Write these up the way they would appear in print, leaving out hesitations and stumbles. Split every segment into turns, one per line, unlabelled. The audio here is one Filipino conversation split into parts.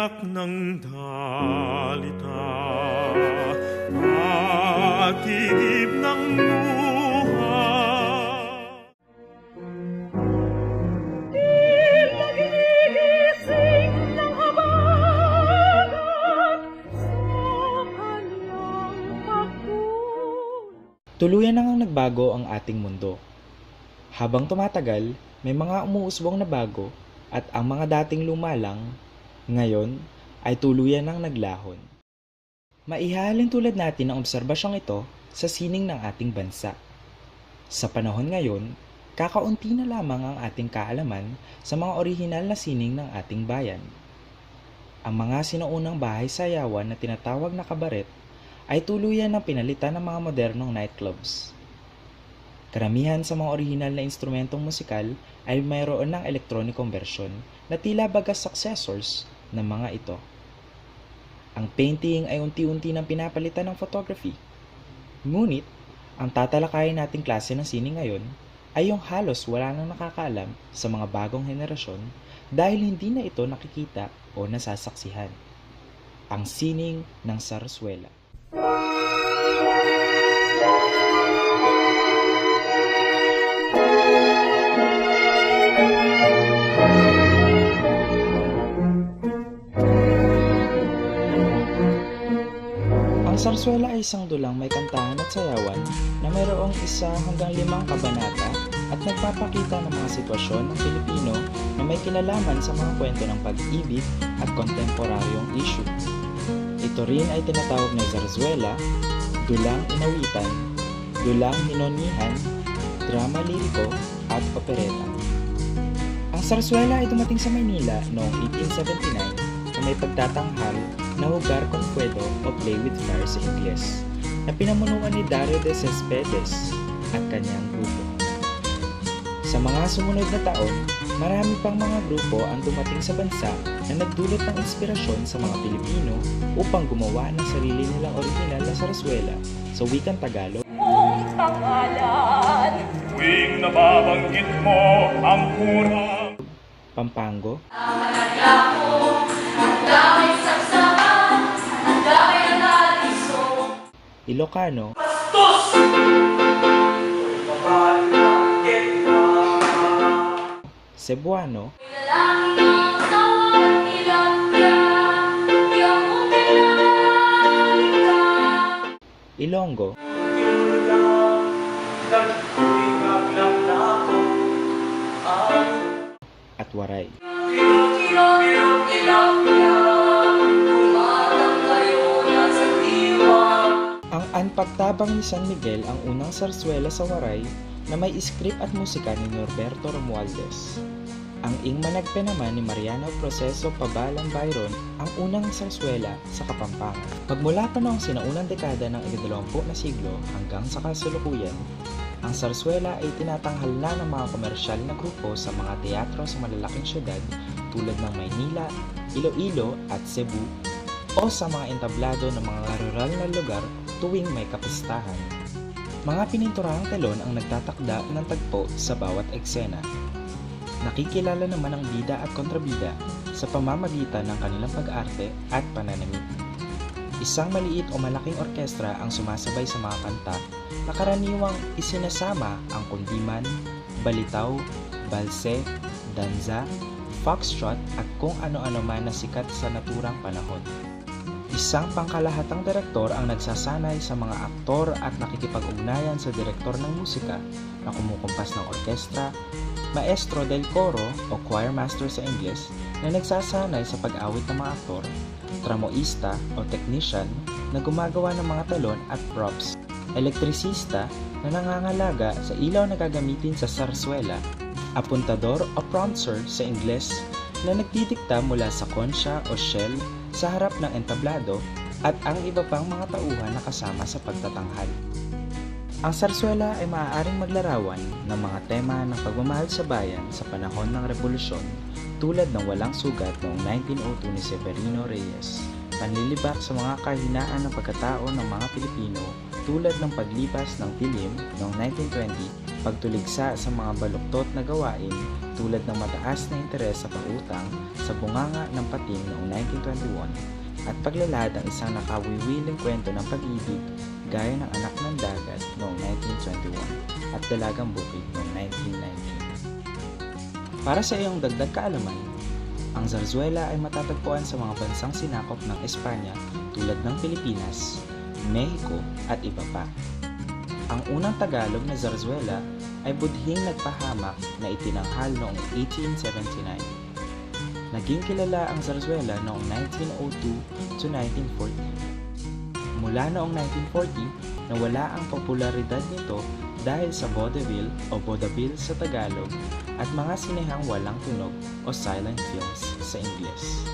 anak ng dalita, matigib ng buhay. Tila gigising ng habagat sa kanyang pagtulog.
Tuluyan na ngang nagbago ang ating mundo. Habang tumatagal, may mga umuusbong na bago at ang mga dating lumalang, ngayon ay tuluyan nang naglahon. Maihahalin tulad natin ang obserbasyong ito sa sining ng ating bansa. Sa panahon ngayon, kakaunti na lamang ang ating kaalaman sa mga orihinal na sining ng ating bayan. Ang mga sinuunang bahay sayawan na tinatawag na kabaret ay tuluyan ng pinalitan ng mga modernong nightclubs. Karamihan sa mga orihinal na instrumentong musikal ay mayroon ng elektronikong bersyon na tila bagas successors ng mga ito. Ang painting ay unti-unti nang pinapalitan ng photography. Ngunit, ang tatalakayin nating klase ng sining ngayon ay yung halos wala nang nakakaalam sa mga bagong henerasyon dahil hindi na ito nakikita o nasasaksihan. Ang sining ng Zarzuela. Ang Zarzuela ay isang dulang may kantahan at sayawan na mayroong 1 hanggang 5 kabanata at nagpapakita ng mga sitwasyon ng Pilipino na may kinalaman sa mga kwento ng pag-ibig at kontemporaryong issue. Ito rin ay tinatawag na Zarzuela, dulang inawitan, dulang hinonihan, drama liriko at opereta. Ang Zarzuela ay dumating sa Maynila noong 1879 na may pagtatanghal na Jugar con Fuego o Play with Fire sa Ingles na pinamunuan ni Dario de Cespedes at kanyang grupo. Sa mga sumunod na taon, marami pang mga grupo ang dumating sa bansa na nagdulot ng inspirasyon sa mga Pilipino upang gumawa ng sarili nilang orihinal na Zarzuela sa wikang Tagalog.
Kung pangalan,
Tuwing nababanggit mo ang kurang
Pampango, Ilocano, Cebuano, Ilonggo, at Waray. Ang Anpagtabang ni San Miguel ang unang Zarzuela sa Waray na may script at musika ni Norberto Romualdez. Ang Ing Managpe naman ni Mariano Proceso Pabalan Byron ang unang Zarzuela sa Kapampangan. Magmula pa noong sinaunang dekada ng ika-20 na siglo hanggang sa kasalukuyan, ang Zarzuela ay tinatanghal na ng mga komersyal na grupo sa mga teatro sa malalaking syudad tulad ng Maynila, Iloilo at Cebu o sa mga entablado ng mga rural na lugar tuwing may kapistahan. Mga pininturahang telon ang nagtatakda ng tagpo sa bawat eksena. Nakikilala naman ang bida at kontrabida sa pamamagitan ng kanilang pag-arte at pananamit. Isang maliit o malaking orkestra ang sumasabay sa mga kanta na karaniwang isinasama ang kundiman, balitaw, balse, danza, foxtrot at kung ano-ano man na sikat sa naturang panahon. Isang pangkalahatang direktor ang nagsasanay sa mga aktor at nakikipag-ugnayan sa direktor ng musika na kumukumpas ng orkestra, maestro del coro o choir master sa Ingles na nagsasanay sa pag-awit ng mga aktor, tramoista o technician na gumagawa ng mga talon at props, elektrisista na nangangalaga sa ilaw na gagamitin sa Zarzuela, apuntador o prompter sa Ingles na nagdidikta mula sa konsya o shell sa harap ng entablado at ang iba pang mga tauhan na kasama sa pagtatanghal. Ang Zarzuela ay maaaring maglarawan ng mga tema ng pagmamahal sa bayan sa panahon ng Rebolusyon tulad ng Walang Sugat noong 1902 ni Severino Reyes, panlilibak sa mga kahinaan ng pagkatao ng mga Pilipino tulad ng paglipas ng Pilim noong 1920, pagtuligsa sa mga baluktot na gawain tulad ng mataas na interes sa pangutang sa bunganga ng pating noong 1921 at paglalahad ng isang nakawiwiling kwento ng pag-ibig gaya ng Anak ng Dagat noong 1921 at Dalagang Bukid noong 1919. Para sa iyong dagdag kaalaman, ang zarzuela ay matatagpuan sa mga bansang sinakop ng Espanya tulad ng Pilipinas, Mexico at iba pa. Ang unang Tagalog na zarzuela ay budhing nagpahamak na itinanghal noong 1879. Naging kilala ang zarzuela noong 1902 to 1940. Mula noong 1940, nawala ang popularidad nito dahil sa vaudeville o vaudeville sa Tagalog at mga sinehang walang tunog o silent films sa Ingles.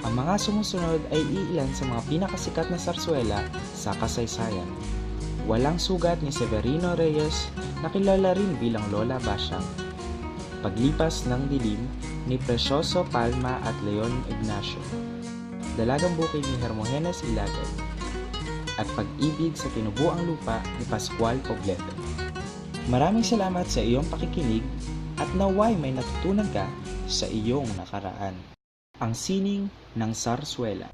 Ang mga sumusunod ay iilan sa mga pinakasikat na zarzuela sa kasaysayan. Walang Sugat ni Severino Reyes na kilala rin bilang Lola Basyang, Paglipas ng Dilim ni Precioso Palma at Leon Ignacio, Dalagang Bukid ni Hermogenes Ilagay, at Pag-ibig sa Tinubuang Lupa ni Pascual Poblete. Maraming salamat sa iyong pakikinig at naway may natutunan ka sa iyong nakaraan. Ang sining ng Zarzuela.